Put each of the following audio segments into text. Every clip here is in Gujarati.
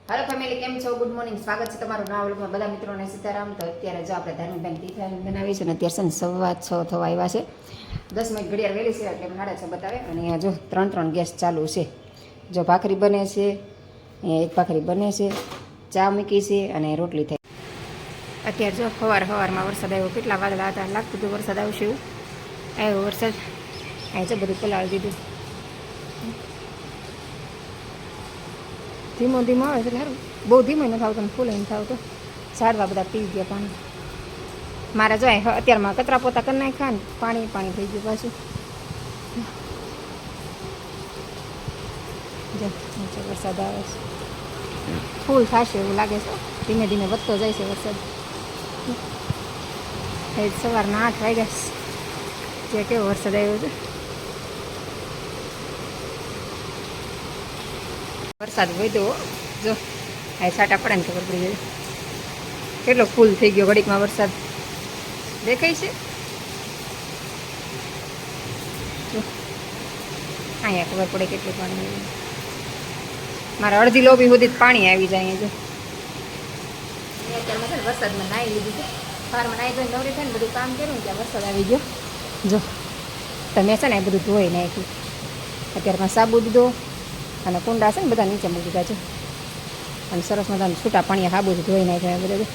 હેલો ફેમિલી, કેમ છો? Good morning. સ્વાગત છે તમારું નવા વ્લોગમાં. બધા મિત્રોને સીતારામ. તો અત્યારે જો આપણે ધાર્મિકભાઈ તીથાની બનાવી છે ને અત્યારે છે ને 6:15 થવા આવ્યા છે. 10 મિનિટ ઘડિયાળ વહેલી છે એટલે 6:30 બતાવે. અને અહીંયા જો 3 ગેસ ચાલુ છે. જો ભાખરી બને છે, અહીંયા એક ભાખરી બને છે, ચા મૂકી છે અને રોટલી થઈ. અત્યારે જો સવારમાં વરસાદ આવ્યો. કેટલા વાદળા હતા, લાગતું હતું વરસાદ આવશે એવું. આવ્યો વરસાદ. અહીંયા જો બધું પલાળી દીધું. ધીમો ધીમો આવે છે સારું. બહુ ધીમો નથી આવતો ને ફૂલ નથી આવતો. ઝાડવા બધા પી ગયા પાણી. મારે જો અત્યારમાં કચરા પોતા કરી નાખ્યા ને પાણી થઈ ગયું પાછું. જો નીચે વરસાદ આવે છે. ફૂલ થશે એવું લાગે છે. ધીમે ધીમે વધતો જાય છે વરસાદ. સવારના 8 વાગ્યા જે કેવો વરસાદ આવ્યો છે. વરસાદ વધ્યો જો આ છાંટા પડે ને ખબર પડી જાય કેટલો ફૂલ થઈ ગયો. ઘડીકમાં વરસાદ દેખાય છે. જો અહીંયા ખબર પડે કેટલું પાણી આવ્યું. મારા અડધી લોબી સુધી પાણી આવી જાય અહીંયા. જો અત્યારમાં છે ને વરસાદમાં નાહી લીધું છે. બહારમાં નાહી ધોઈને નવરી થઈને બધું કામ કર્યું ને ત્યાં વરસાદ આવી ગયો. જો તમે છે ને એ બધું ધોઈ નાખ્યું. અત્યારમાં સાબુ દીધો અને કુંડા છે ને બધા નીચે મૂકી દીધા છે. અને સરસ મજાનું છૂટા પાણી હાબુથી ધોઈ નાખ્યા બધા.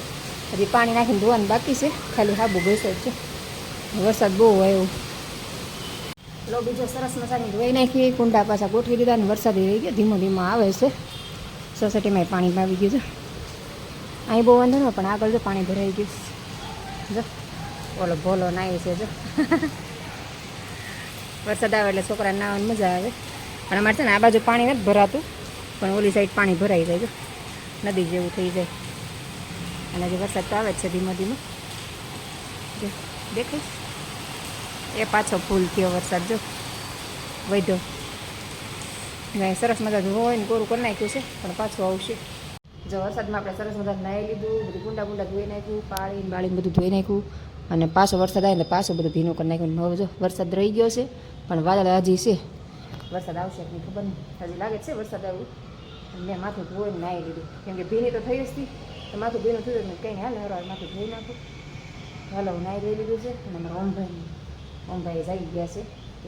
હજી પાણી નાખીને ધોવાનું બાકી છે. ખાલી હાબુ બેસો જ છે. વરસાદ બહુ આવ્યો. લો બીજો સરસ મજાની ધોઈ નાખી. કુંડા પાછા ગોઠવી દીધા અને વરસાદ રહી ગયો. ધીમો ધીમો આવે છે. સોસાયટીમાં પાણી આવી ગયું છે. અહીં બહુ વાંધો ન પણ આગળ જો પાણી ભરાઈ ગયું. જો ઓલો ભોલો નાય છે. જો વરસાદ આવે એટલે છોકરાને નાવાની મજા આવે. પણ અમારે છે ને આ બાજુ પાણી નથી ભરાતું, પણ ઓલી સાઈડ પાણી ભરાઈ જાય. જો નદી જેવું થઈ જાય. અને જે વરસાદ તો આવે જ છે ધીમો ધીમો. જો દેખાય એ પાછો ફૂલ થયો વરસાદ. જો વધ્યો. સરસ મજા હોય ને કોરું કરી નાખ્યું છે પણ પાછું આવશે. જો વરસાદમાં આપણે સરસ મજા નાહી લીધું. બધું ગુંડા ધોઈ નાખ્યું. બાળીને બધું ધોઈ નાખ્યું. અને પાછો વરસાદ આવે એટલે પાછું બધું ભીનું કરી નાખ્યું. હવે જો વરસાદ રહી ગયો છે પણ વાદળ હજી છે. વરસાદ આવશે નહીં ખબર નહીં. હજી લાગે છે વરસાદ આવ્યું. મેં માથું ધોઈને નાહી લીધું કેમ કે ભીની તો થઈ જ હતી. તો માથું ભીનું થયું ને કંઈ હાલ હરવા માથું ધોઈ નાખું. હાલો નાહી લઈ લીધું છે. અને અમારા ઓમભાઈ જઈ ગયા છે.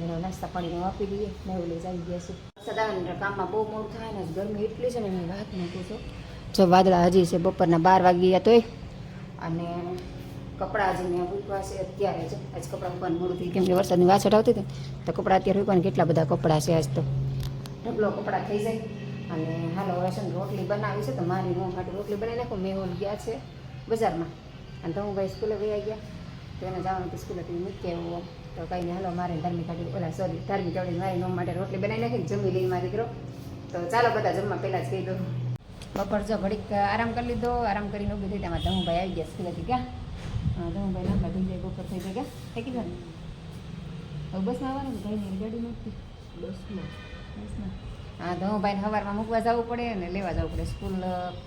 એનો નાસ્તા પાણીને આપી દઈએ. નવું લઈ જઈ ગયા છે. વરસાદ આવે ને કામમાં બહુ મોડું થાય ને ગરમી એટલી છે ને એની વાત નહીં પૂછો. જો વાદળા હજી છે. બપોરના 12 વાગી ગયા તોય. અને કપડાં હજી મેં મૂકવા છે અત્યારે જ. આજ કપડાં મૂકવાનું મોડું થયું કેમ કે વરસાદની વાછટ આવતી હતી તો કપડાં અત્યારે મૂકવાના કેટલા બધા કપડાં છે. આજ તો ઢગલો કપડાં થઈ જાય. અને હાલો હવે છે ને રોટલી બનાવી છે તો મારી મોં માટે રોટલી બનાવી નાખું. મેં ગયા છે બજારમાં અને તો હું ભાઈ સ્કૂલે વહી ગયા. તો એને જવાનું હતું સ્કૂલેથી મૂકી આવ્યું. તો કંઈ નહીં હાલો મારે ધાર્મિક આવડી મારી મોં માટે રોટલી બનાવી નાખી જમી લઈ મારી દીકરો. તો ચાલો બધા જમવા પહેલાં જ કહી દો. બપોર જો ઘડીક આરામ કરી લીધો. આરામ કરીને ઊભી થઈ તેમાં ધમુભાઈ આવી ગયા સ્કૂલેથી. ક્યાં ધમુભાઈ લાંબા થઈ જાય બપોર થઈ જાય. ક્યાં થઈ ગયું હવે બસમાં આવવાનું ભાઈની ગાડી નથી. બસમાં હા ધમુભાઈને સવારમાં મૂકવા જવું પડે અને લેવા જવું પડે. સ્કૂલ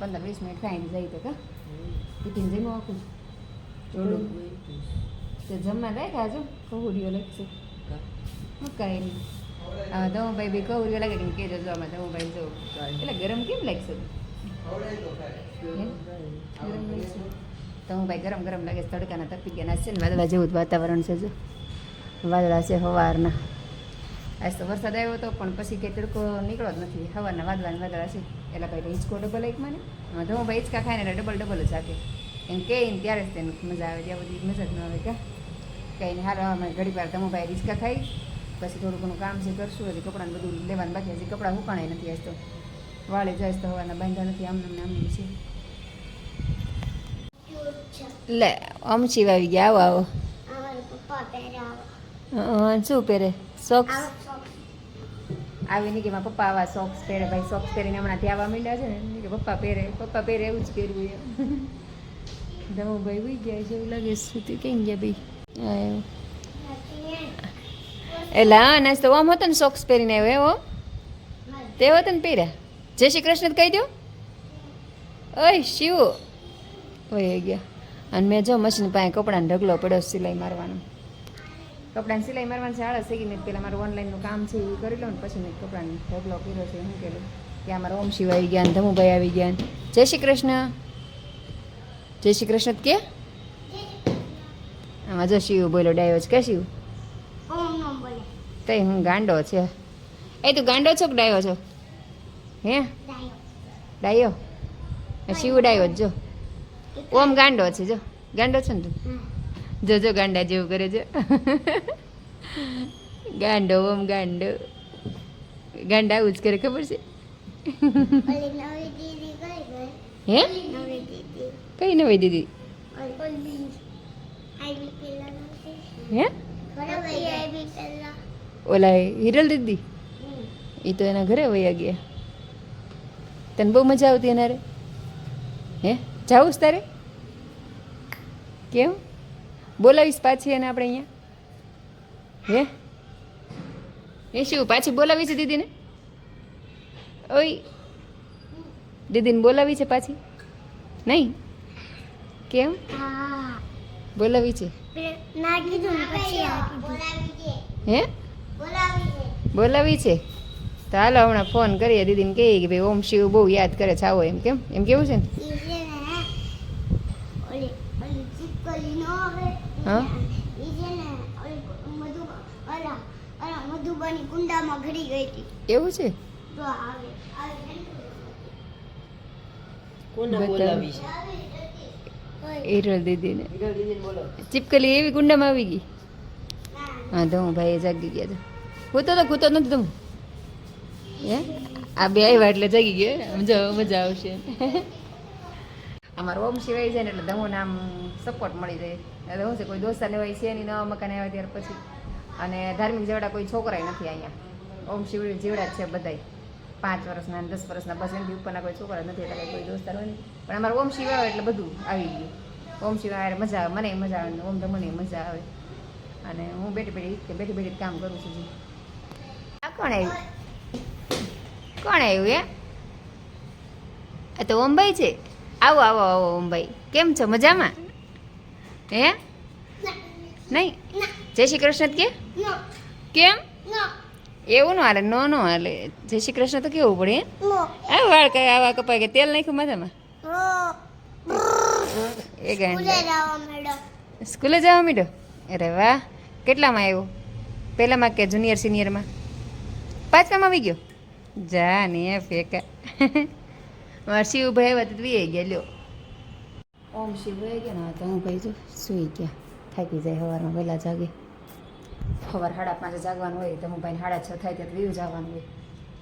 15-20 મિનિટ થાય જઈ તો કા ટિફિન જમ્યું આખું તો જમવા રાખ્યા જો કહુડીઓ લાગશે શું કાંઈ નહીં. હા ધમુભાઈ બી કહુડીઓ લાગે કે કહેજો જો આમાં ધમુભાઈ જો એટલે ગરમ કેમ લાગશે? ધમુભાઈ ગરમ લાગે છે. તડકાના તપી ગયા છે ને વાદળા જેવું જ વાતાવરણ છે. જો વાદળા છે સવારના. આજ તો વરસાદ આવ્યો હતો પણ પછી કંઈ તડકો નીકળો જ નથી. સવારના વાદળા છે એટલે ભાઈ હિંચકો ડબલ એક મને ધમુભાઈ હિંચકા ખાય ને એટલે ડબલ જ રાખે. એમ કહે ને ત્યારે જ તેને મજા આવે. ત્યાં બધી મજા જ ન આવે ક્યાં કંઈ નહીં. હાલ અમે ઘડી વાર ધમુભાઈ હિંચકા ખાઈ પછી થોડું ઘણું કામ છે કરશું. હજી કપડાને બધું લેવાનું બાકી. હજી કપડાં હુકાણાય નથી. આજ તો વાળે જાય તો હવાના બાંધ્યા નથી. આમ છે લે અમચી આવી ગયા. આવો શું પહેરે? સોક્સ આવી નહીં કે મારા પપ્પા આવા સોક્સ પહેરે. ભાઈ સોક્સ પહેરીને હમણાંથી આવવા માંડ્યા છે ને કે પપ્પા પહેરે એવું જ પહેરવું એમ. ધમુભાઈ ઉઈ ગયા છે એવું લાગે. શું કઈ ગયા ભાઈ? એટલે હા નાસ્તો તો આમ હતો ને સોક્સ પહેરીને આવ્યો એવો તે હતો ને પહેર્યા. જય શ્રી કૃષ્ણ કહી દો. ઓય શિવ ઓય ગયા. અને મેં જો મશીન પાસે કપડાને ઢગલો પડ્યો સિલાઈ મારવાનો. કપડાને સિલાઈ મારવાની છે. આળસ થઈ ગઈ ને પહેલાં મારું ઓનલાઈનનું કામ છે એ કરી લઉં ને પછી મેં કપડાને ઢગલો કર્યો છે. શું કહેલું ત્યાં અમારા ઓમ શિવ આવી ગયા, ધમુભાઈ આવી ગયા. જય શ્રી કૃષ્ણ. જય શ્રી કૃષ્ણ કે આમાં જો શિવ બોલો ડાયો છે કે શિવ તઈ હું ગાંડો છે. એ તું ગાંડો છો કે ડાયો છો? હે ડાયો? શિવ ડાયો જ જો. ઓમ ગાંડો છે જો. ગાંડો છે ને તું? જો ગાંડા જેવું કરે છે. ગાંડો ઓમ ગાંડો. ગાંડા આવું જ કરે ખબર છે? હે કઈ નવી દીદી? હે ઓલા હિરલ દીદી એ તો એના ઘરે વયા ગયા. તને બહુ મજા આવતી એના રે? હે જાવું છે તારે? કેમ બોલાવીશ પાછી એને આપણે અહીંયા? હે એ શું પાછી બોલાવી છે દીદીને? ઓય દીદીને બોલાવી છે પાછી? નહીં કેમ બોલાવી છે? હે બોલાવી છે તો હાલો હમણાં ફોન કરીએ દીદીને કહીએ કે ભાઈ ઓમ શિવ બહુ યાદ કરે છે આવો એમ. કેમ એમ કેવું છે ને? હા કુંડામાં ઘડી ગઈ હતી એવું છે? તો આવે કોને બોલાવી છે? હિરલ દીદીને. ચીપકલી એવી કુંડામાં આવી ગઈ. હા તો હું ભાઈ જાગી ગયા તો કૂતો નથી તમે? હે આ બે આવ્યા એટલે જાગી ગયા. જો મજા આવશે. અમારું ઓમ શિવાય છે ને એટલે ધમુને આમ સપોર્ટ મળી જાય. એટલે શું છે કોઈ દોસ્તાર લેવાય છે નહીં, નવા મકાન આવ્યા ત્યાર પછી. અને ધાર્મિક જેવડા કોઈ છોકરાય નથી અહીંયા. ઓમ શિવ જેવડા જ છે બધાય. 5 વર્ષના 10 વર્ષના બસ એમથી ઉપરના કોઈ છોકરા નથી એટલે કોઈ દોસ્તાર હોય નહીં. પણ અમારું ઓમ શિવ આવે એટલે બધું આવી ગયું. ઓમ શિવ આવે મજા આવે, મને મજા આવે, ઓમ ધમને મજા આવે. અને હું બેઠી કામ કરું છું. આ કોણ આવ્યું? કોણ આવ્યું હે? આ તો ઓમભાઈ છે. આવો આવો આવો ઓમભાઈ, કેમ છો? મજામાં? હે નહીં? જય શ્રી કૃષ્ણ કે કેમ? એવું ન હાલે, નો હાલે. જય શ્રી કૃષ્ણ તો કેવું પડે? આ વાળ કઈ આવા કપાય કે તેલ નાખ્યું માથામાં? એ ગાંડા સ્કૂલે જવા માંડ્યો? અરે વાહ. કેટલામાં આવ્યો? પહેલામાં કે જુનિયર સિનિયરમાં? 5મામાં આવી ગયો? જા ને ફેંકા. મારા શિવભાઈ આવ્યા તો વી ગયા લ્યો. ઓમ શિવભાઈ ગયા ને તો હું ભાઈ જો સુઈ ગયા. થાકી જાય સવારમાં વહેલા જાગે. સવાર 5:30 જાગવાનું હોય તો હું ભાઈને 6:30 થાય ત્યાં વીવ જવાનું હોય.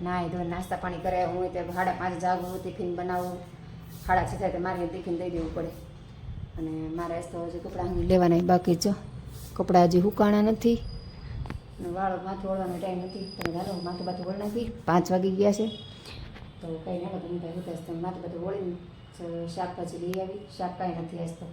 નાય ધોઈને નાસ્તા પાણી કરાવ્યા હોય તો 5:30 જાગવું, ટિફિન બનાવવું. 6:30 થાય તો મારે ટિફિન દઈ દેવું પડે. અને મારે તો હજી કપડાં લેવાના બાકી જો. કપડાં હજી હુકાણા નથી. વાળો માથું વળવાનો ટાઈમ નથી. તમે ચાલો માથું બાથું વળી નાખી. 5 વાગી ગયા છે તો કંઈ ના તમે ભાઈ ઉતારશ તમે માથું બાથું વળીને શાકભાજી લઈ આવી. શાક કાંઈ નથી આજ તો.